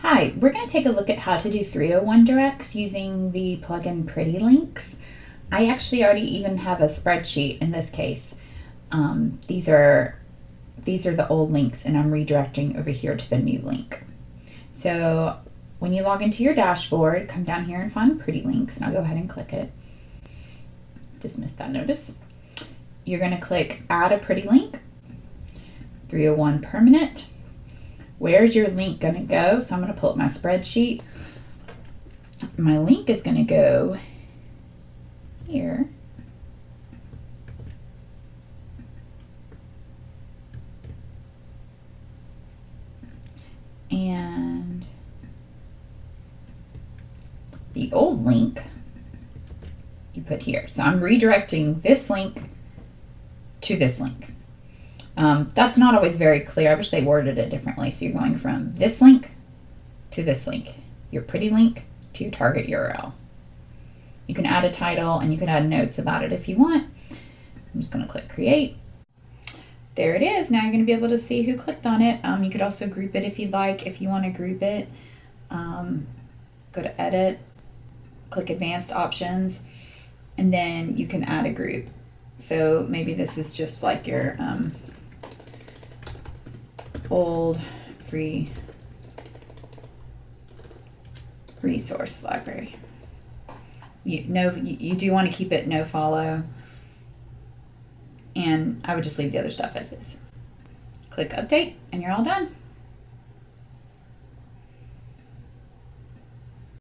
Hi, we're going to take a look at how to do 301 directs using the plugin Pretty Links. I actually already even have a spreadsheet in this case. These are the old links and I'm redirecting over here to the new link. So when you log into your dashboard, come down here and find Pretty Links, and I'll go ahead and click it. Just missed that notice. You're going to click Add a Pretty Link, 301 Permanent. Where's your link going to go? So I'm going to pull up my spreadsheet. My link is going to go here. And the old link you put here. So I'm redirecting this link to this link. That's not always very clear. I wish they worded it differently. So you're going from this link to this link, your pretty link to your target URL. You can add a title and you can add notes about it if you want. I'm just going to click create. There it is. Now you're going to be able to see who clicked on it. You could also group it if you'd like. If you want to group it, go to edit, click advanced options, and then you can add a group. So maybe this is just like your old free resource library. You do want to keep it no follow, and I would just leave the other stuff as is. Click update and you're all done.